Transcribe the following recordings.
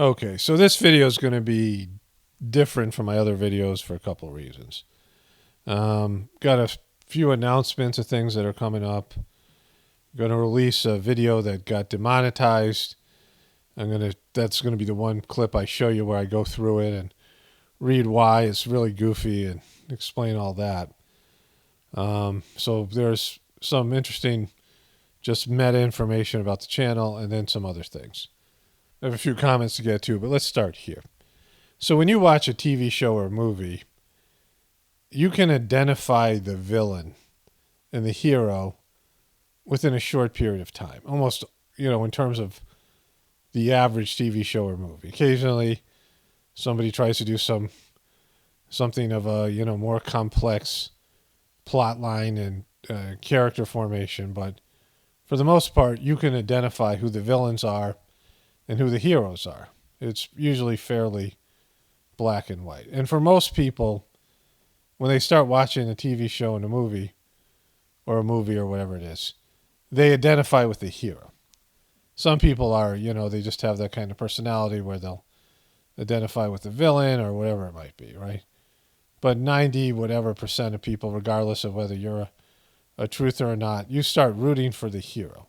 Okay, so this video is going to be different from my other videos for a couple of reasons. Got a few announcements of things that are coming up. Going to release a video that got demonetized. That's gonna be the one clip I show you where I go through it and read why it's really goofy and explain all that. So there's some interesting, just meta information about the channel, and then some other things. I have a few comments to get to, but let's start here. So when you watch a TV show or movie, you can identify the villain and the hero within a short period of time. Almost, in terms of the average TV show or movie. Occasionally, somebody tries to do something of a, more complex plot line and character formation, but for the most part, you can identify who the villains are and who the heroes are. It's usually fairly black and white. And for most people, when they start watching a TV show and a movie or whatever it is, they identify with the hero. Some people are, they just have that kind of personality where they'll identify with the villain or whatever it might be, right? But 90 whatever percent of people, regardless of whether you're a truther or not, you start rooting for the hero.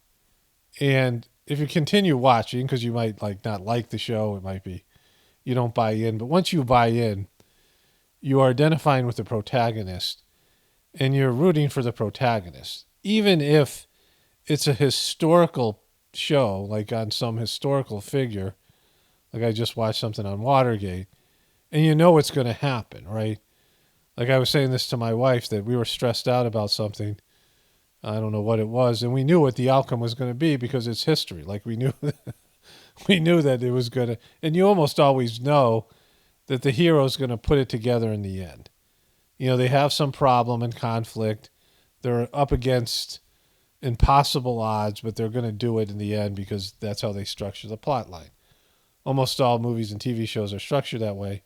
And if you continue watching, because you might not like the show, it might be you don't buy in, but once you buy in, you are identifying with the protagonist and you're rooting for the protagonist. Even if it's a historical show, like on some historical figure, like I just watched something on Watergate, and you know what's going to happen, right? Like I was saying this to my wife, that we were stressed out about something. I don't know what it was, and we knew what the outcome was going to be because it's history. Like we knew that it was going to, and you almost always know that the hero is going to put it together in the end. They have some problem and conflict. They're up against impossible odds, but they're going to do it in the end because that's how they structure the plot line. Almost all movies and TV shows are structured that way,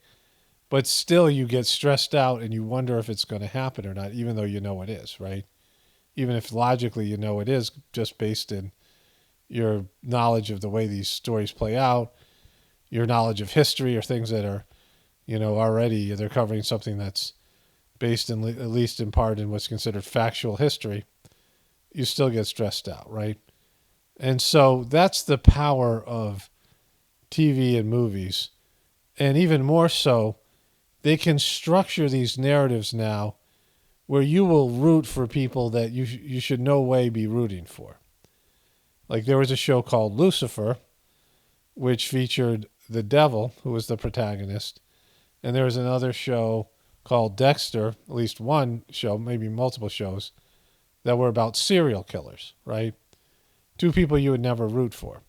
but still you get stressed out and you wonder if it's going to happen or not, even though you know it is, right? Even if logically you know it is, just based in your knowledge of the way these stories play out, your knowledge of history or things that are, already they're covering something that's based in, at least in part, in what's considered factual history, you still get stressed out, right? And so that's the power of TV and movies. And even more so, they can structure these narratives now where you will root for people that you should no way be rooting for. Like there was a show called Lucifer, which featured the devil, who was the protagonist. And there was another show called Dexter, at least one show, maybe multiple shows, that were about serial killers, right? Two people you would never root for.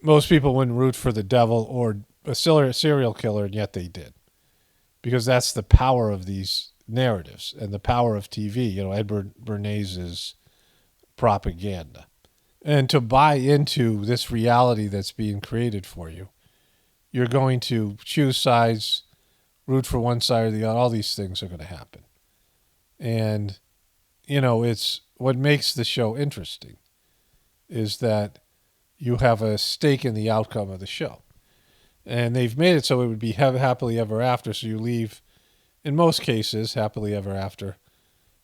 Most people wouldn't root for the devil or a serial killer, and yet they did. Because that's the power of these narratives and the power of TV, Edward Bernays' propaganda. And to buy into this reality that's being created for you, you're going to choose sides, root for one side or the other. All these things are going to happen. And, it's what makes the show interesting is that you have a stake in the outcome of the show. And they've made it so it would be happily ever after. So you leave, in most cases, happily ever after,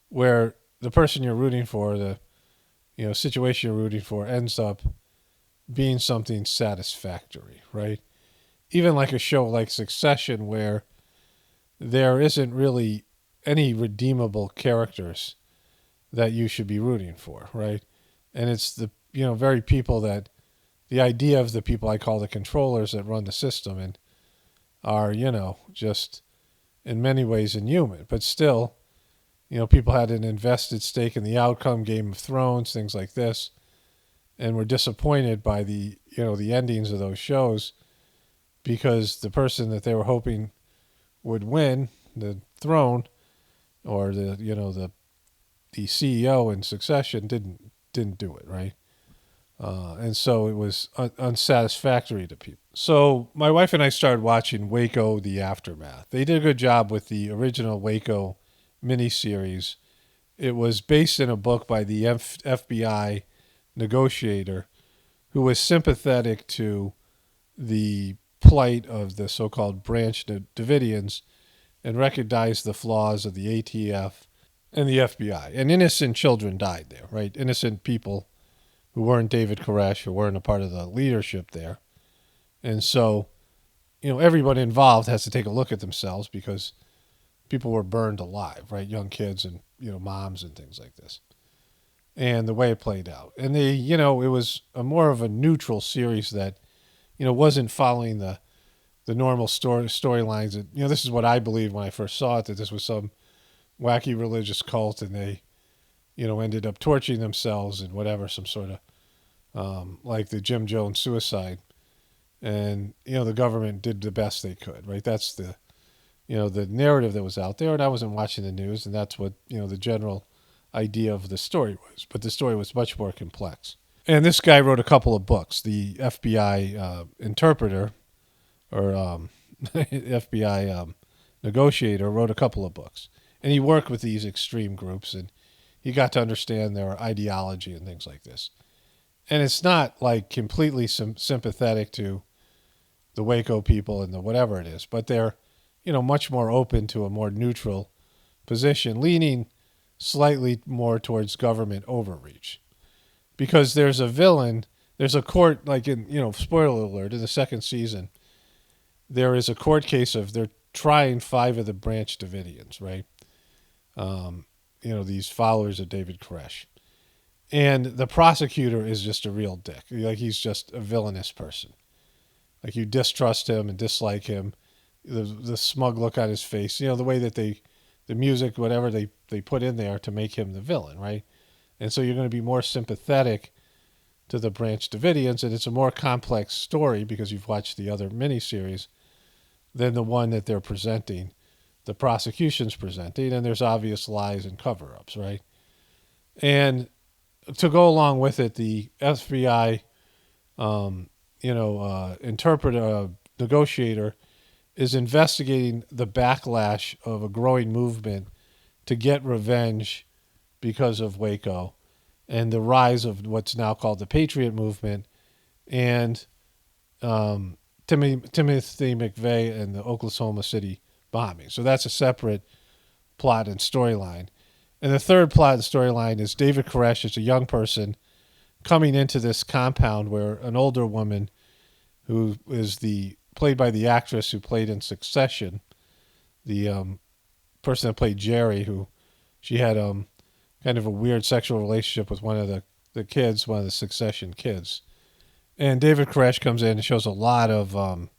where the person you're rooting for, the situation you're rooting for, ends up being something satisfactory, right? Even like a show like Succession, where there isn't really any redeemable characters that you should be rooting for, right? And it's the very people that, the idea of the people I call the controllers that run the system and are, just in many ways inhuman. But still, people had an invested stake in the outcome, Game of Thrones, things like this, and were disappointed by the endings of those shows because the person that they were hoping would win the throne, or the CEO in Succession didn't do it, right? And so it was unsatisfactory to people. So my wife and I started watching Waco: The Aftermath. They did a good job with the original Waco miniseries. It was based in a book by the FBI negotiator who was sympathetic to the plight of the so-called Branch Davidians and recognized the flaws of the ATF and the FBI. And innocent children died there, right? Innocent people who weren't David Koresh, who weren't a part of the leadership there. And so, everyone involved has to take a look at themselves because people were burned alive, right? Young kids and, moms and things like this. And the way it played out. And it was a more of a neutral series that, wasn't following the normal storylines. This is what I believed when I first saw it, that this was some wacky religious cult and they, ended up torturing themselves and whatever, some sort of, like the Jim Jones suicide. And, the government did the best they could, right? That's the narrative that was out there. And I wasn't watching the news, and that's what, the general idea of the story was. But the story was much more complex. And this guy wrote a couple of books. The FBI interpreter, or FBI negotiator, wrote a couple of books. And he worked with these extreme groups, and he got to understand their ideology and things like this. And it's not like completely sympathetic to the Waco people and the whatever it is, but they're, much more open to a more neutral position, leaning slightly more towards government overreach. Because there's a villain, there's a court, like in, spoiler alert, in the second season, there is a court case of they're trying 5 of the Branch Davidians, right? These followers of David Koresh. And the prosecutor is just a real dick. Like, he's just a villainous person. Like, you distrust him and dislike him. The smug look on his face. The way that the music, whatever they put in there to make him the villain, right? And so you're going to be more sympathetic to the Branch Davidians, and it's a more complex story because you've watched the other miniseries than the one that they're presenting, the prosecution's presenting, and there's obvious lies and cover-ups, right? And to go along with it, the FBI, interpreter, negotiator, is investigating the backlash of a growing movement to get revenge because of Waco and the rise of what's now called the Patriot Movement and Timothy McVeigh and the Oklahoma City bombing. So that's a separate plot and storyline. And the third plot and storyline is David Koresh is a young person coming into this compound where an older woman who is played by the actress who played in Succession, the person that played Jerry, who she had kind of a weird sexual relationship with one of the kids, one of the Succession kids. And David Koresh comes in and shows a lot of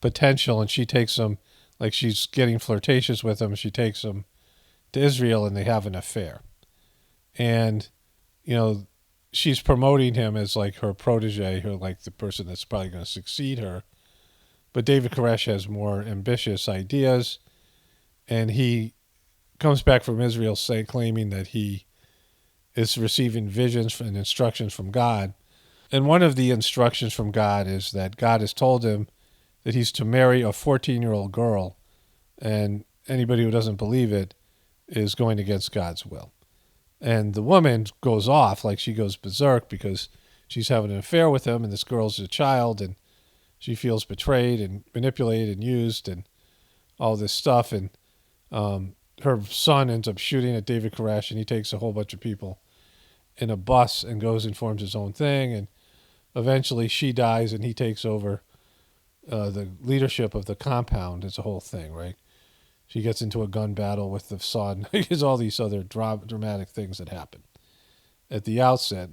potential, and she takes him, like she's getting flirtatious with him. She takes him to Israel, and they have an affair. And, she's promoting him as like her protege, her like the person that's probably going to succeed her. But David Koresh has more ambitious ideas, and he comes back from Israel claiming that he is receiving visions and instructions from God. And one of the instructions from God is that God has told him that he's to marry a 14-year-old girl, and anybody who doesn't believe it is going against God's will. And the woman goes off, like she goes berserk because she's having an affair with him, and this girl's a child, and she feels betrayed and manipulated and used and all this stuff. And her son ends up shooting at David Koresh, and he takes a whole bunch of people in a bus and goes and forms his own thing. And eventually she dies, and he takes over the leadership of the compound. It's a whole thing, right? She gets into a gun battle with the son. There's all these other dramatic things that happen. At the outset,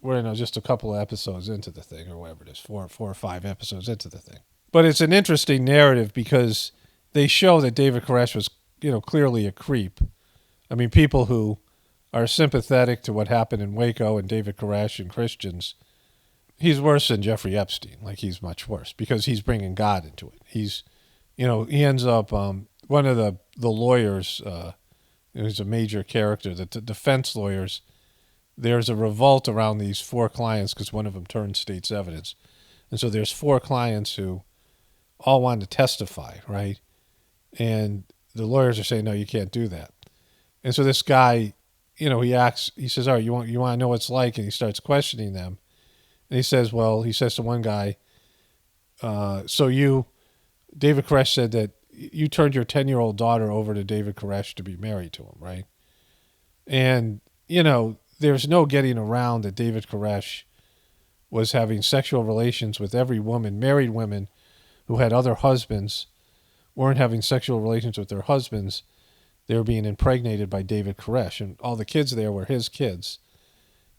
we're just a couple of episodes into the thing, or whatever it is, 4 or 5 episodes into the thing. But it's an interesting narrative because they show that David Koresh was, clearly a creep. I mean, people who are sympathetic to what happened in Waco and David Koresh and Christians, he's worse than Jeffrey Epstein. Like, he's much worse because he's bringing God into it. He's, he ends up, one of the lawyers, who's a major character, the defense lawyers, there's a revolt around these 4 clients because one of them turned state's evidence. And so there's 4 clients who all want to testify, right? And the lawyers are saying, no, you can't do that. And so this guy, he says, all right, you want to know what it's like? And he starts questioning them. And he says to one guy, David Koresh said that you turned your 10-year-old daughter over to David Koresh to be married to him, right? And, there's no getting around that David Koresh was having sexual relations with every woman. Married women who had other husbands weren't having sexual relations with their husbands. They were being impregnated by David Koresh, and all the kids there were his kids.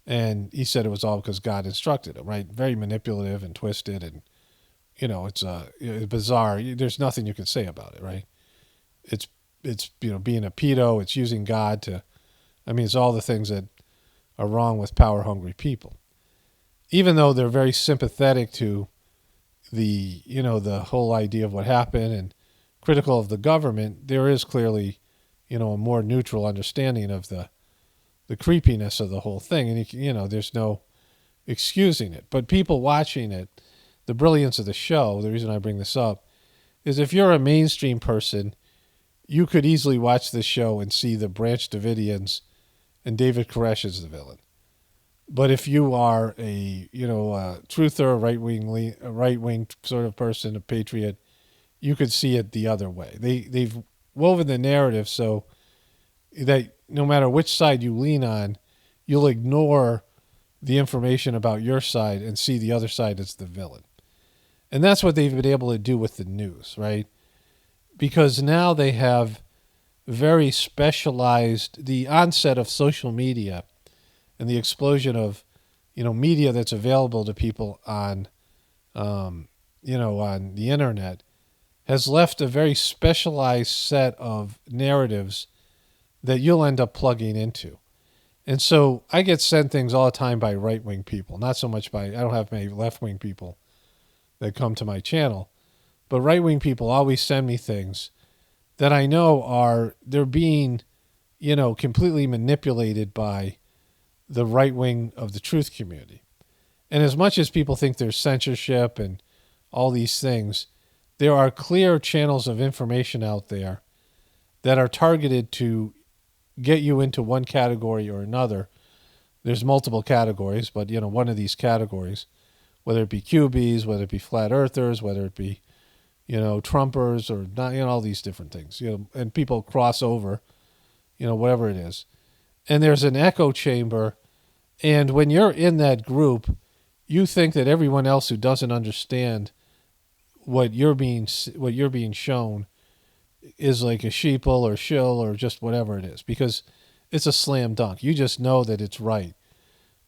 And he said it was all because God instructed him, right? Very manipulative and twisted, and it's bizarre. There's nothing you can say about it, right? It's being a pedo. It's using God to. It's all the things that are wrong with power-hungry people. Even though they're very sympathetic to the whole idea of what happened and critical of the government, there is clearly, a more neutral understanding of the creepiness of the whole thing, and there's no excusing it. But people watching it, the brilliance of the show, the reason I bring this up, is if you're a mainstream person, you could easily watch this show and see the Branch Davidians and David Koresh is the villain. But if you are a truther, a right wing sort of person, a patriot, you could see it the other way. They've woven the narrative so that no matter which side you lean on, you'll ignore the information about your side and see the other side as the villain. And that's what they've been able to do with the news, right? Because now they have very specialized, the onset of social media and the explosion of, media that's available to people on the internet has left a very specialized set of narratives that you'll end up plugging into. And so I get sent things all the time by right-wing people, not so much I don't have many left-wing people that come to my channel, but right-wing people always send me things that I know they're being, completely manipulated by the right wing of the truth community. And as much as people think there's censorship and all these things, there are clear channels of information out there that are targeted to get you into one category or another. There's multiple categories, but one of these categories, whether it be QBs, whether it be flat earthers, whether it be Trumpers or not, all these different things, and people cross over, whatever it is. And there's an echo chamber. And when you're in that group, you think that everyone else who doesn't understand what you're being shown is like a sheeple or shill or just whatever it is, because it's a slam dunk. You just know that it's right.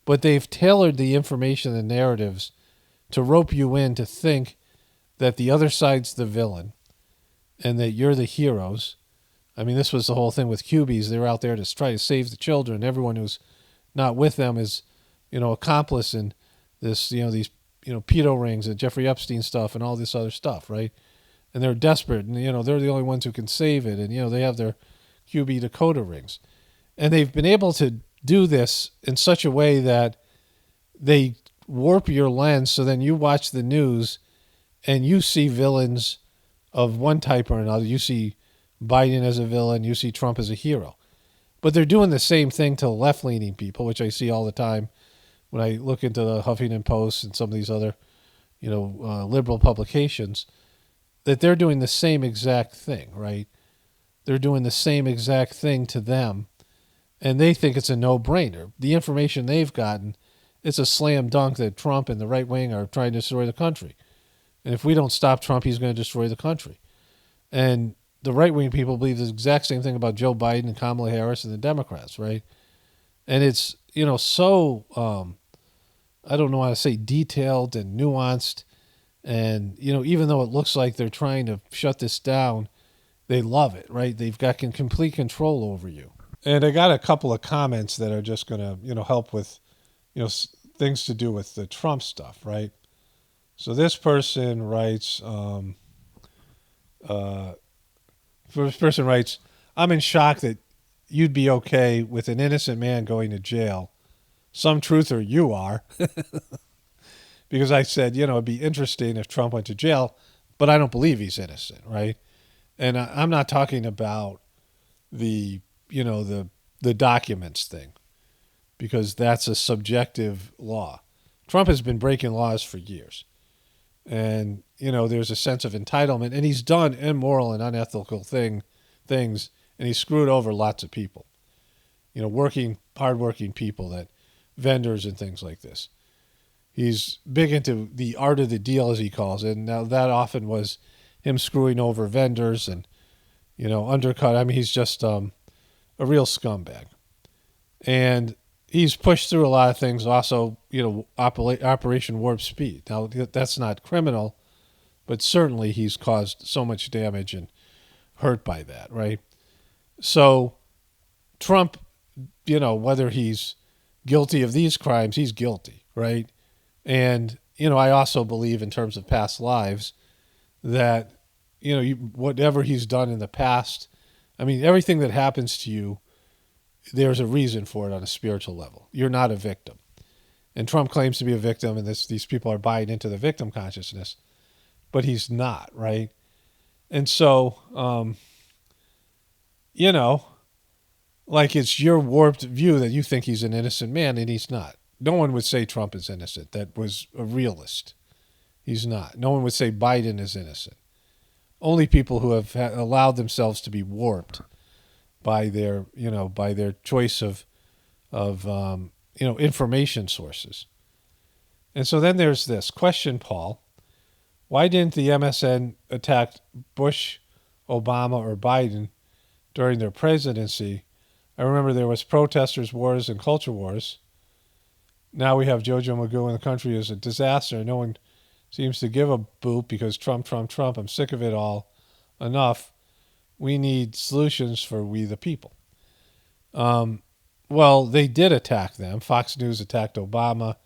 But they've tailored the information and narratives to rope you in to think that the other side's the villain and that you're the heroes. This was the whole thing with QBs. They were out there to try to save the children. Everyone who's not with them is, accomplice in this, these, pedo rings and Jeffrey Epstein stuff and all this other stuff, right? And they're desperate, and, they're the only ones who can save it. And, they have their QB Dakota rings. And they've been able to do this in such a way that they warp your lens, so then you watch the news and you see villains of one type or another. You see Biden as a villain, you see Trump as a hero. But they're doing the same thing to left-leaning people, which I see all the time when I look into the Huffington Post and some of these other, liberal publications, that they're doing the same exact thing, right? They're doing the same exact thing to them, and they think it's a no-brainer. The information they've gotten, it's a slam dunk that Trump and the right wing are trying to destroy the country. And if we don't stop Trump, he's going to destroy the country. And the right-wing people believe the exact same thing about Joe Biden and Kamala Harris and the Democrats, right? And it's, so, I don't know how to say, detailed and nuanced. And, even though it looks like they're trying to shut this down, they love it, right? They've got complete control over you. And I got a couple of comments that are just going to, help with, things to do with the Trump stuff, right? So this person writes, this person writes, I'm in shock that you'd be okay with an innocent man going to jail. Some truther you are. Because I said, it'd be interesting if Trump went to jail, but I don't believe he's innocent, right? And I'm not talking about the documents thing, because that's a subjective law. Trump has been breaking laws for years. And, there's a sense of entitlement, and he's done immoral and unethical things, and he's screwed over lots of people. Hardworking people, that vendors and things like this. He's big into the art of the deal, as he calls it. And now that often was him screwing over vendors and, undercut. I mean, he's just a real scumbag. And he's pushed through a lot of things. Also, Operation Warp Speed. Now, that's not criminal, but certainly he's caused so much damage and hurt by that, right? So Trump, whether he's guilty of these crimes, he's guilty, right? And, I also believe in terms of past lives that, whatever he's done in the past, I mean, everything that happens to you, there's a reason for it on a spiritual level. You're not a victim. And Trump claims to be a victim, and these people are buying into the victim consciousness, but he's not, right? And so, like it's your warped view that you think he's an innocent man, and he's not. No one would say Trump is innocent. That was a realist. He's not. No one would say Biden is innocent. Only people who have allowed themselves to be warped by their choice of information sources. And so then there's this question, Paul. Why didn't the MSN attack Bush, Obama, or Biden during their presidency? I remember there was protesters, wars, and culture wars. Now we have Jojo Magoo, and the country is a disaster. No one seems to give a boot because Trump. I'm sick of it all. Enough. We need solutions for we the people. Well, they did attack them. Fox News attacked Obama,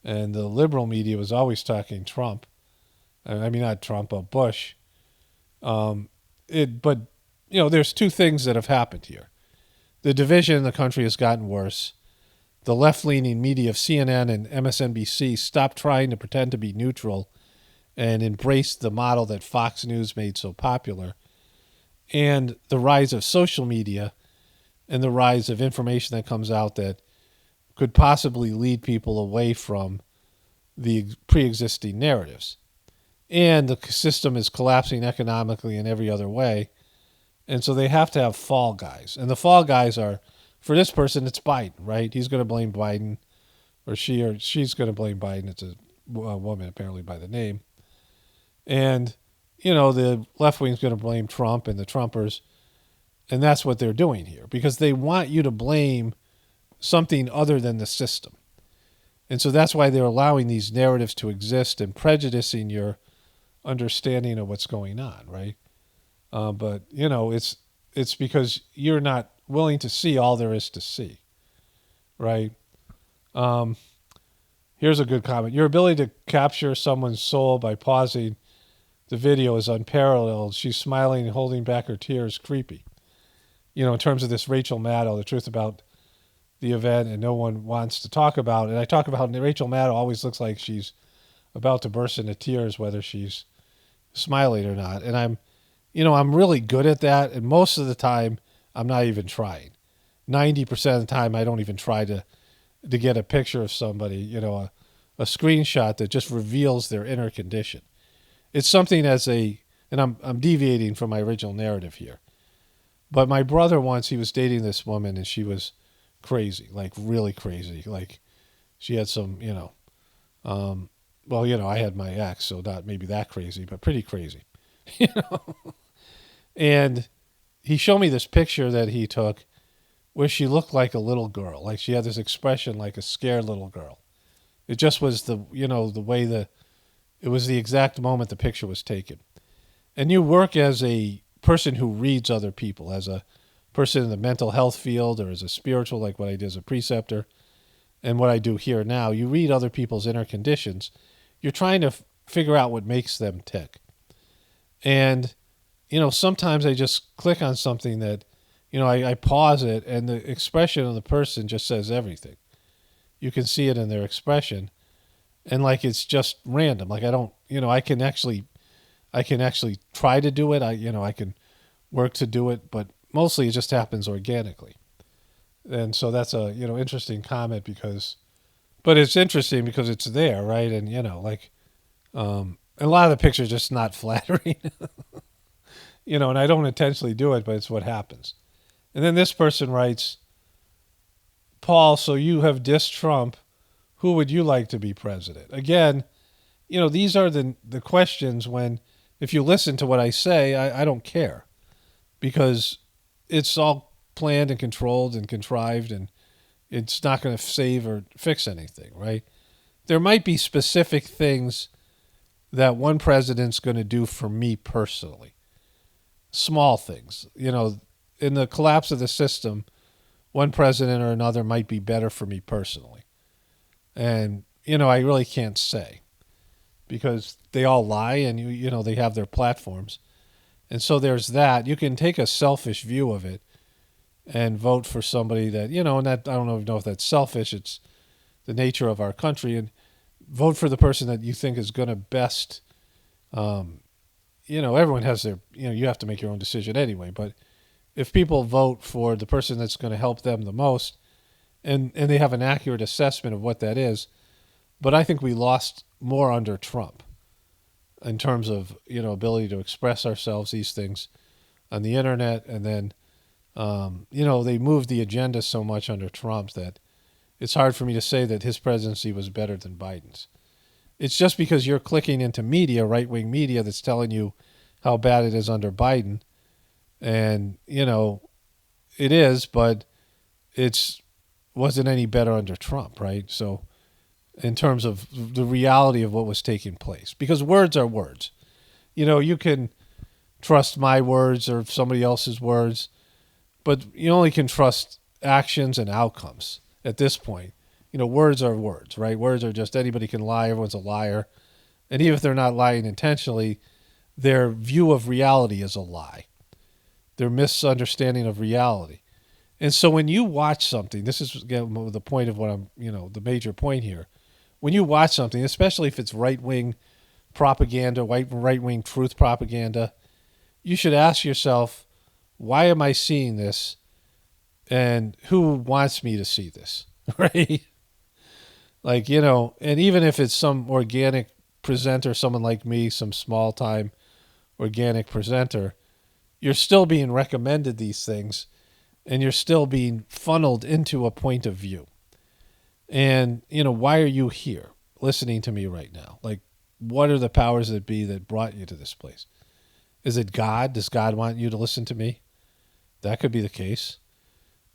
and the liberal media was always talking Trump. I mean, not Trump, but Bush. But there's two things that have happened here. The division in the country has gotten worse. The left-leaning media of CNN and MSNBC stopped trying to pretend to be neutral and embraced the model that Fox News made so popular. And the rise of social media and the rise of information that comes out that could possibly lead people away from the pre-existing narratives. And the system is collapsing economically in every other way. And so they have to have fall guys. And the fall guys are, for this person, it's Biden, right? He's going to blame Biden, or she's going to blame Biden. It's a woman, apparently, by the name. And, the left wing's going to blame Trump and the Trumpers. And that's what they're doing here, because they want you to blame something other than the system. And so that's why they're allowing these narratives to exist and prejudicing your understanding of what's going on, right? But, it's because you're not willing to see all there is to see, right? Here's a good comment. Your ability to capture someone's soul by pausing the video is unparalleled. She's smiling and holding back her tears. Creepy. In terms of this Rachel Maddow, the truth about the event, and no one wants to talk about it. And I talk about how Rachel Maddow always looks like she's about to burst into tears, whether she's smiling or not. And I'm really good at that. And most of the time, I'm not even trying. 90% of the time, I don't even try to get a picture of somebody, a screenshot that just reveals their inner condition. It's something and I'm deviating from my original narrative here. But my brother once, he was dating this woman, and she was crazy, like really crazy. Like she had some, I had my ex, so not maybe that crazy, but pretty crazy, And he showed me this picture that he took where she looked like a little girl. Like she had this expression like a scared little girl. It just was the way it was the exact moment the picture was taken. And you work as a person who reads other people, as a person in the mental health field, or as a spiritual, like what I did as a preceptor, and what I do here now. You read other people's inner conditions. You're trying to figure out what makes them tick. And, sometimes I just click on something that, I pause it, and the expression of the person just says everything. You can see it in their expression. And like, it's just random. Like I don't, I can actually try to do it. I can work to do it, but mostly it just happens organically. And so that's a, interesting comment but it's interesting because it's there, right? And, a lot of the pictures are just not flattering, and I don't intentionally do it, but it's what happens. And then this person writes, Paul, so you have dissed Trump. Who would you like to be president? Again, these are the questions when, if you listen to what I say, I don't care, because it's all planned and controlled and contrived, and it's not going to save or fix anything, right? There might be specific things that one president's going to do for me personally. Small things. In the collapse of the system, one president or another might be better for me personally. And, I really can't say, because they all lie, and, they have their platforms. And so there's that. You can take a selfish view of it and vote for somebody that, and that, I don't know if that's selfish. It's the nature of our country. And vote for the person that you think is going to best, everyone has their, you have to make your own decision anyway. But if people vote for the person that's going to help them the most, and they have an accurate assessment of what that is, but I think we lost more under Trump in terms of, ability to express ourselves, these things on the internet. And then, they moved the agenda so much under Trump that it's hard for me to say that his presidency was better than Biden's. It's just because you're clicking into media, right-wing media, that's telling you how bad it is under Biden. And, it is, but it's wasn't any better under Trump, right? So in terms of the reality of what was taking place, because words are words. You can trust my words or somebody else's words, but you only can trust actions and outcomes at this point. Words are words, right? Words are just, anybody can lie, everyone's a liar. And even if they're not lying intentionally, their view of reality is a lie. Their misunderstanding of reality. And so when you watch something, this is again the point of what I'm, the major point here. When you watch something, especially if it's right-wing propaganda, right-wing truth propaganda, you should ask yourself, why am I seeing this? And who wants me to see this, right? Like, and even if it's some organic presenter, someone like me, some small-time organic presenter, you're still being recommended these things, and you're still being funneled into a point of view. And, why are you here listening to me right now? Like, what are the powers that be that brought you to this place? Is it God? Does God want you to listen to me? That could be the case.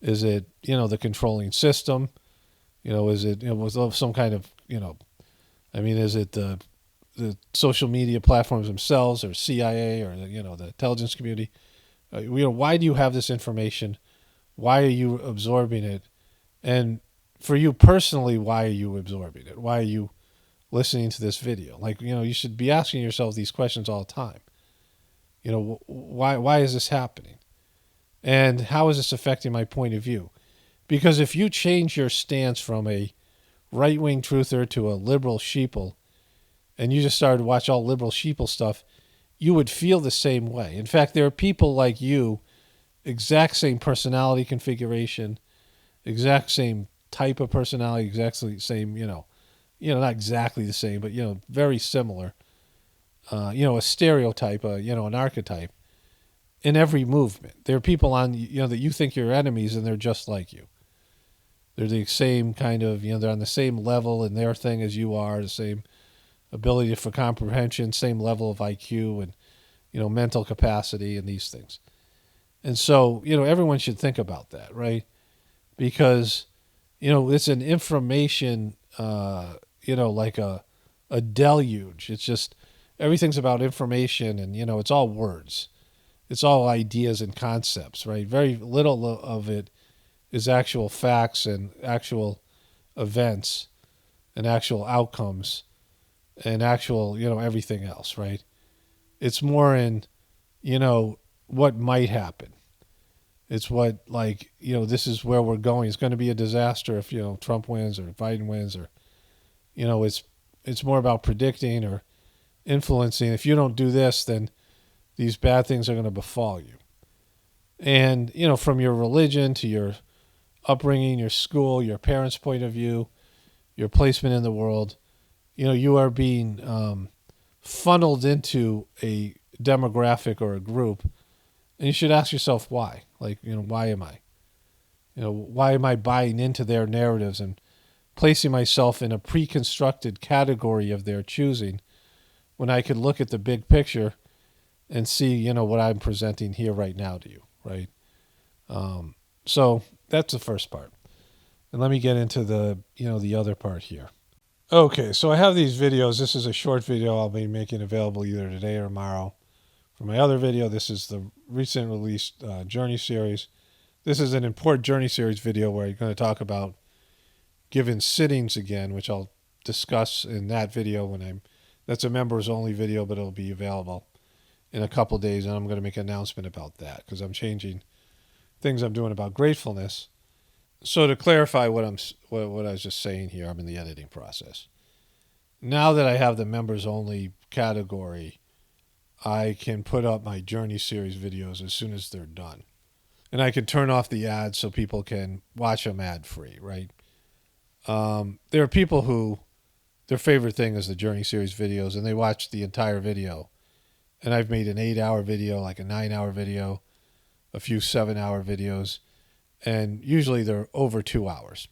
Is it, the controlling system? Is it, was some kind of, is it the social media platforms themselves, or CIA, or, the intelligence community? Why do you have this information? Why are you absorbing it? And for you personally, why are you absorbing it? Why are you listening to this video? Like, you should be asking yourself these questions all the time. Why is this happening? And how is this affecting my point of view? Because if you change your stance from a right-wing truther to a liberal sheeple, and you just started to watch all liberal sheeple stuff, you would feel the same way. In fact, there are people like you, exact same personality configuration, exact same type of personality, exactly same, not exactly the same, but, very similar. A stereotype, an archetype in every movement. There are people on, that you think you're enemies, and they're just like you. They're the same kind of, they're on the same level in their thing as you are, the same ability for comprehension, same level of IQ and, mental capacity and these things. And so, everyone should think about that, right? Because, it's an information, like a deluge. It's just, everything's about information, and, it's all words. It's all ideas and concepts, right? Very little of it is actual facts and actual events and actual outcomes and actual, everything else, right? It's more in, what might happen. It's what, this is where we're going. It's going to be a disaster if, Trump wins or Biden wins, or, it's more about predicting or influencing. If you don't do this, then these bad things are going to befall you. And, from your religion to your upbringing, your school, your parents' point of view, your placement in the world, you are being funneled into a demographic or a group, and you should ask yourself why. Like, why am I? Why am I buying into their narratives and placing myself in a pre-constructed category of their choosing when I could look at the big picture and see, what I'm presenting here right now to you, right? So that's the first part. And let me get into the other part here. Okay, so I have these videos. This is a short video I'll be making available either today or tomorrow. For my other video, this is the recent released Journey series. This is an important Journey series video where I'm going to talk about given sittings again, which I'll discuss in that video that's a members only video, but it'll be available in a couple days, and I'm going to make an announcement about that because I'm changing things I'm doing about gratefulness. So to clarify what I was just saying here, I'm in the editing process. Now that I have the members only category, I can put up my Journey series videos as soon as they're done. And I can turn off the ads so people can watch them ad free, right? There are people who their favorite thing is the Journey series videos, and they watch the entire video. And I've made an 8-hour video, like a 9-hour video, a few 7-hour videos, and usually they're over 2 hours,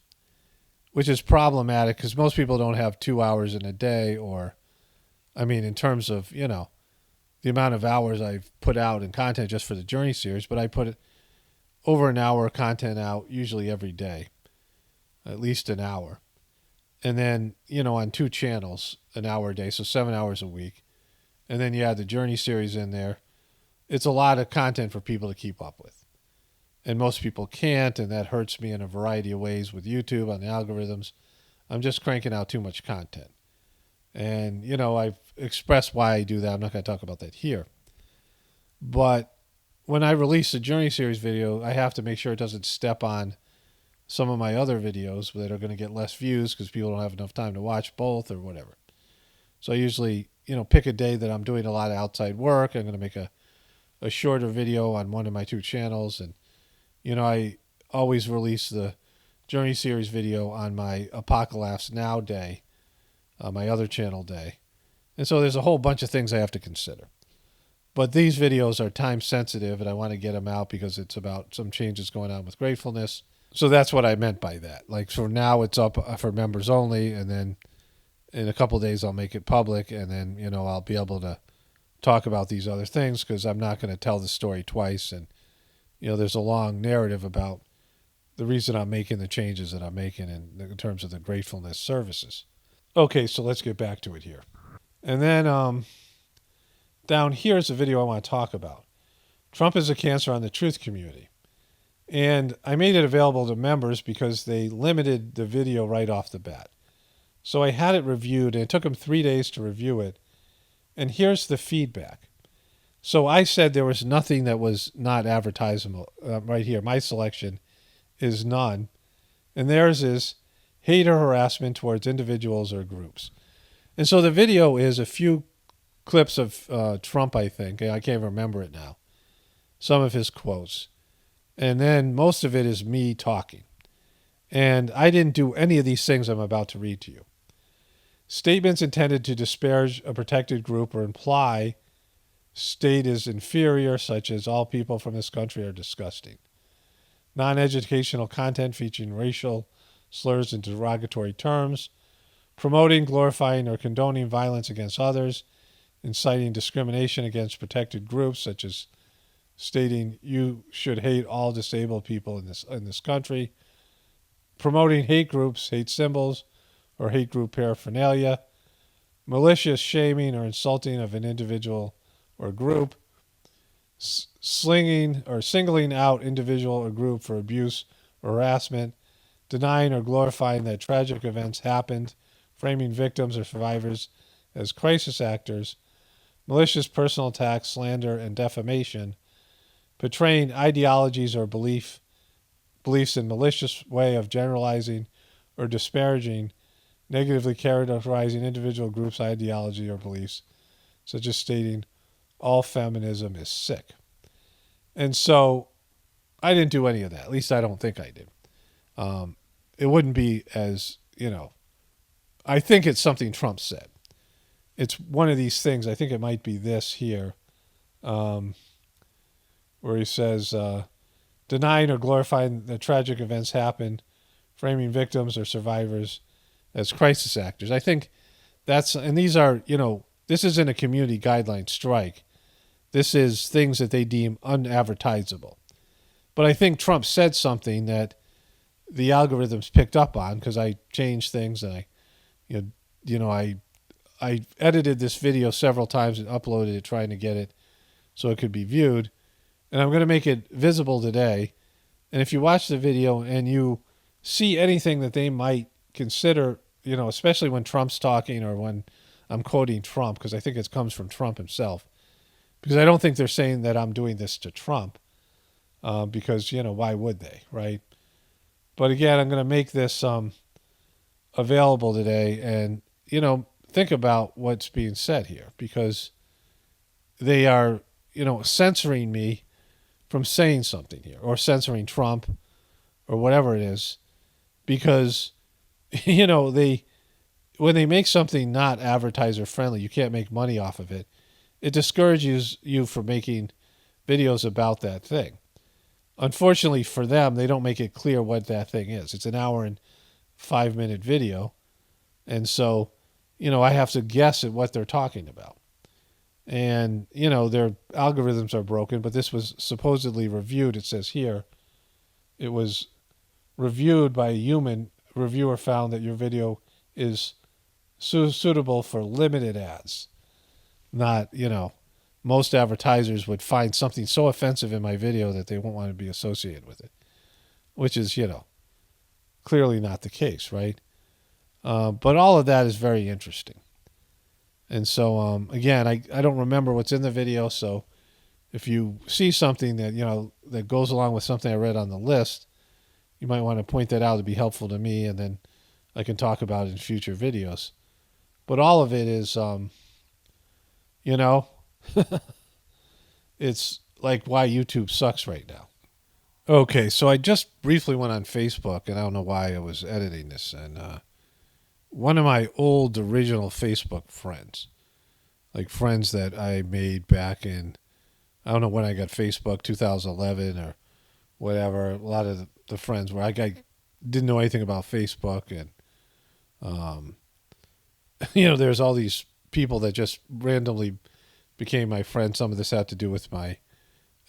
which is problematic because most people don't have 2 hours in a day, in terms of, the amount of hours I've put out in content just for the Journey series, but I put over an hour of content out usually every day, at least an hour. And then, on 2 channels, an hour a day, so 7 hours a week. And then you add the Journey series in there. It's a lot of content for people to keep up with. And most people can't, and that hurts me in a variety of ways with YouTube on the algorithms. I'm just cranking out too much content. And, I've expressed why I do that. I'm not going to talk about that here. But when I release a Journey series video, I have to make sure it doesn't step on some of my other videos that are going to get less views because people don't have enough time to watch both or whatever. So I usually, pick a day that I'm doing a lot of outside work. I'm going to make a shorter video on one of my 2 channels. And, I always release the Journey series video on my Apocalypse Now day, my other channel day. And so there's a whole bunch of things I have to consider. But these videos are time sensitive, and I want to get them out because it's about some changes going on with gratefulness. So that's what I meant by that. Like, for now, it's up for members only, and then in a couple of days, I'll make it public, and then, I'll be able to talk about these other things because I'm not going to tell the story twice. And, there's a long narrative about the reason I'm making the changes that I'm making in terms of the gratefulness services. Okay, so let's get back to it here. And then down here is a video I want to talk about. Trump is a cancer on the truth community. And I made it available to members because they limited the video right off the bat. So I had it reviewed, and it took them 3 days to review it. And here's the feedback. So I said there was nothing that was not advertisable right here. My selection is none. And theirs is hate or harassment towards individuals or groups. And so the video is a few clips of Trump, I think. I can't remember it now. Some of his quotes. And then most of it is me talking. And I didn't do any of these things I'm about to read to you. Statements intended to disparage a protected group or imply state is inferior, such as all people from this country are disgusting. Non-educational content featuring racial slurs and derogatory terms. Promoting, glorifying, or condoning violence against others. Inciting discrimination against protected groups, such as stating you should hate all disabled people in this country. Promoting hate groups, hate symbols, or hate group paraphernalia. Malicious shaming or insulting of an individual or group. Slinging or singling out individual or group for abuse or harassment. Denying or glorifying that tragic events happened. Framing victims or survivors as crisis actors. Malicious personal attacks, slander, and defamation. Portraying ideologies or beliefs in malicious way of generalizing or disparaging, negatively characterizing individual groups' ideology or beliefs, such as stating all feminism is sick. And so I didn't do any of that. At least I don't think I did. It wouldn't be as, I think it's something Trump said. it's one of these things. I think it might be this here, where he says, denying or glorifying the tragic events happened, framing victims or survivors as crisis actors. I think and these are, this isn't a community guideline strike. This is things that they deem unadvertisable. But I think Trump said something that the algorithms picked up on, because I changed things, and I edited this video several times and uploaded it trying to get it so it could be viewed. And I'm going to make it visible today. And if you watch the video and you see anything that they might consider, especially when Trump's talking or when I'm quoting Trump, because I think it comes from Trump himself, because I don't think they're saying that I'm doing this to Trump, because, why would they, right? But again, I'm going to make this available today, and, think about what's being said here, because they are, censoring me from saying something here, or censoring Trump, or whatever it is, because, when they make something not advertiser friendly, you can't make money off of it. It discourages you from making videos about that thing. Unfortunately for them, they don't make it clear what that thing is. It's an hour and 5-minute video. And so, I have to guess at what they're talking about. And, their algorithms are broken, but this was supposedly reviewed. It says here, it was reviewed by a human. Reviewer found that your video is suitable for limited ads. Not, most advertisers would find something so offensive in my video that they won't want to be associated with it, which is, clearly not the case, right? But all of that is very interesting. And so, again, I don't remember what's in the video, so if you see something that, that goes along with something I read on the list, you might want to point that out to be helpful to me, and then I can talk about it in future videos. But all of it is, it's like why YouTube sucks right now. Okay, so I just briefly went on Facebook, and I don't know why I was editing this, and one of my old original Facebook friends, like friends that I made back in, I don't know when I got Facebook, 2011 or whatever. A lot of the friends where I didn't know anything about Facebook, and there's all these people that just randomly became my friends. Some of this had to do with my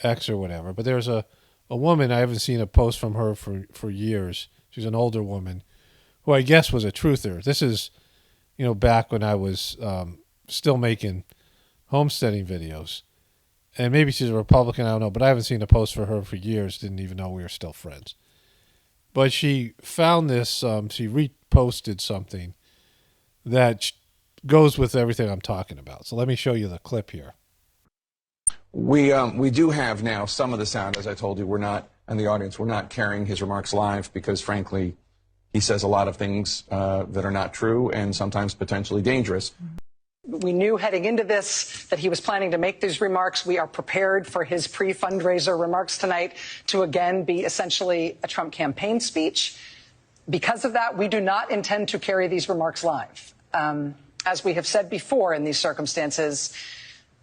ex or whatever. But there's a woman, I haven't seen a post from her for years. She's an older woman who I guess was a truther. This is, back when I was still making homesteading videos. And maybe she's a Republican, I don't know. But I haven't seen a post for her for years. Didn't even know we were still friends. But she found this, she reposted something that goes with everything I'm talking about. So let me show you the clip here. We do have now some of the sound, as I told you. We're not, and the audience, we're not carrying his remarks live because, frankly, he says a lot of things that are not true and sometimes potentially dangerous. We knew heading into this that he was planning to make these remarks. We are prepared for his pre-fundraiser remarks tonight to again be essentially a Trump campaign speech. Because of that, we do not intend to carry these remarks live. As we have said before in these circumstances,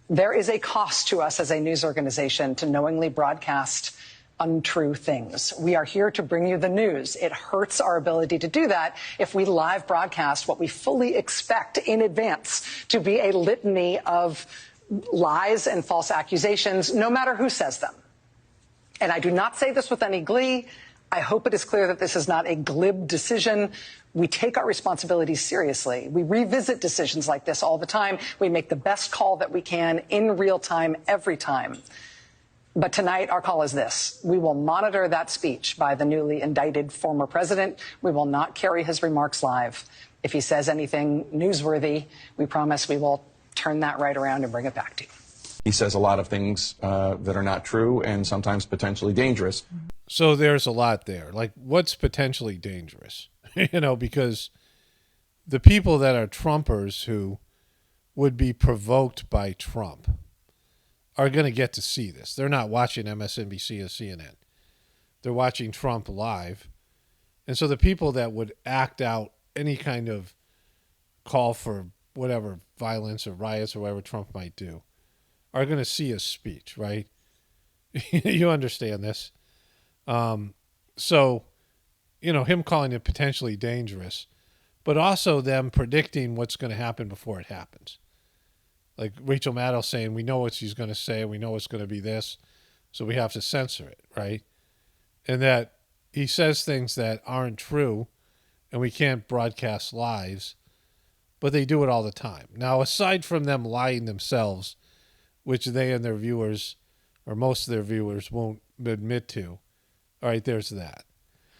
there is a cost to us as a news organization to knowingly broadcast untrue things. We are here to bring you the news. It hurts our ability to do that if we live broadcast what we fully expect in advance to be a litany of lies and false accusations, no matter who says them. And I do not say this with any glee. I hope it is clear that this is not a glib decision. We take our responsibilities seriously. We revisit decisions like this all the time. We make the best call that we can in real time, every time. But tonight, our call is this. We will monitor that speech by the newly indicted former president. We will not carry his remarks live. If he says anything newsworthy, we promise we will turn that right around and bring it back to you. He says a lot of things that are not true and sometimes potentially dangerous. So there's a lot there. Like, what's potentially dangerous? Because the people that are Trumpers who would be provoked by Trump are going to get to see this. They're not watching MSNBC or CNN. They're watching Trump live. And so the people that would act out any kind of call for whatever violence or riots or whatever Trump might do are going to see his speech, right? You understand this. So, him calling it potentially dangerous, but also them predicting what's going to happen before it happens. Like Rachel Maddow saying, we know what she's going to say, we know it's going to be this, so we have to censor it, right? And that he says things that aren't true, and we can't broadcast lies, but they do it all the time. Now, aside from them lying themselves, which they and their viewers, or most of their viewers, won't admit to, all right, there's that.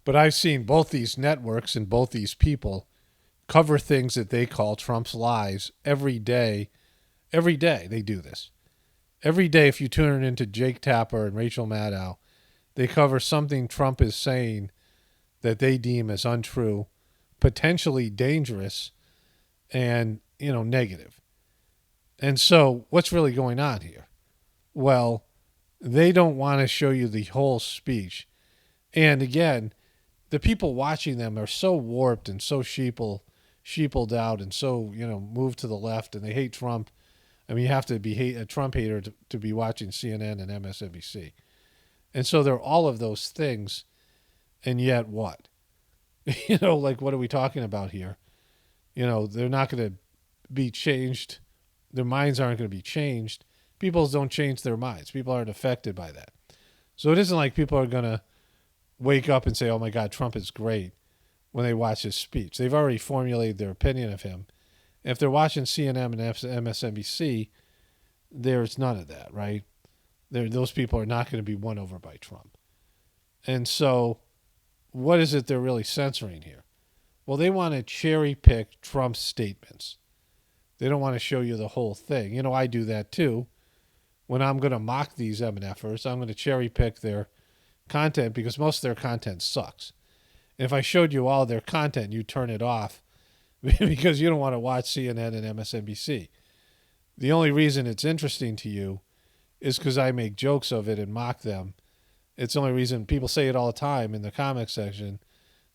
But I've seen both these networks and both these people cover things that they call Trump's lies every day. Every day they do this. Every day, if you tune into Jake Tapper and Rachel Maddow, they cover something Trump is saying that they deem as untrue, potentially dangerous, and, negative. And so what's really going on here? Well, they don't want to show you the whole speech. And again, the people watching them are so warped and so sheepled out and so, moved to the left, and they hate Trump. I mean, you have to be a Trump hater to be watching CNN and MSNBC. And so they're all of those things, and yet what? What are we talking about here? They're not going to be changed. Their minds aren't going to be changed. People don't change their minds. People aren't affected by that. So it isn't like people are going to wake up and say, oh my God, Trump is great when they watch his speech. They've already formulated their opinion of him. If they're watching CNN and MSNBC, there's none of that, right? Those people are not going to be won over by Trump. And so what is it they're really censoring here? Well, they want to cherry pick Trump's statements. They don't want to show you the whole thing. I do that too. When I'm going to mock these MNFers, I'm going to cherry pick their content because most of their content sucks. And if I showed you all their content, you'd turn it off because you don't want to watch CNN and MSNBC. The only reason it's interesting to you is because I make jokes of it and mock them. It's the only reason people say it all the time in the comment section.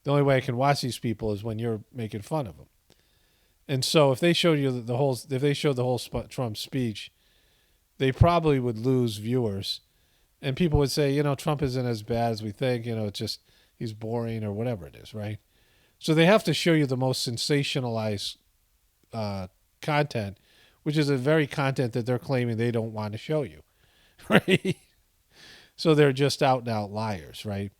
The only way I can watch these people is when you're making fun of them. And so if they showed you if they showed the whole Trump speech, they probably would lose viewers. And people would say, Trump isn't as bad as we think. It's just he's boring or whatever it is, right? So they have to show you the most sensationalized content, which is the very content that they're claiming they don't want to show you, right? So they're just out and out liars, right?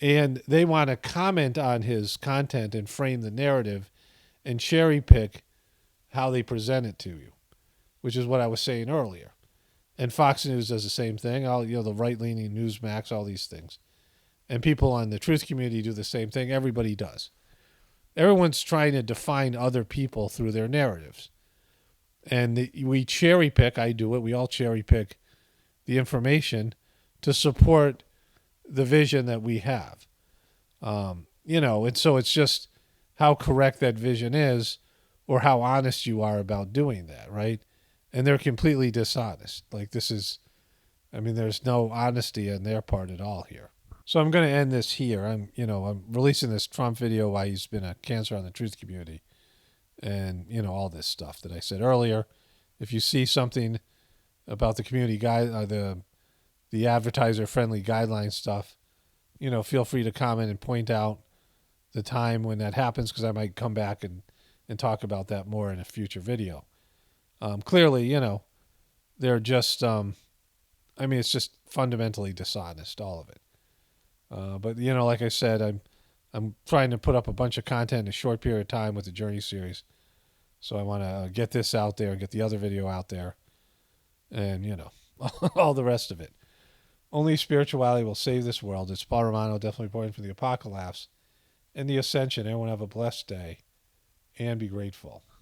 And they want to comment on his content and frame the narrative and cherry pick how they present it to you, which is what I was saying earlier. And Fox News does the same thing. The right-leaning Newsmax, all these things. And people on the truth community do the same thing. Everybody does. Everyone's trying to define other people through their narratives. And we cherry pick, I do it, we all cherry pick the information to support the vision that we have. And so it's just how correct that vision is or how honest you are about doing that, right? And they're completely dishonest. There's no honesty on their part at all here. So I'm going to end this here. I'm releasing this Trump video why he's been a cancer on the truth community and, all this stuff that I said earlier. If you see something about the community guide, the advertiser-friendly guideline stuff, feel free to comment and point out the time when that happens because I might come back and talk about that more in a future video. Clearly, they're just, it's just fundamentally dishonest, all of it. But, like I said, I'm trying to put up a bunch of content in a short period of time with the Journey series. So I want to get this out there, get the other video out there, and, all the rest of it. Only spirituality will save this world. It's Paul Romano, definitely reporting for the Apocalypse and the Ascension. Everyone have a blessed day and be grateful.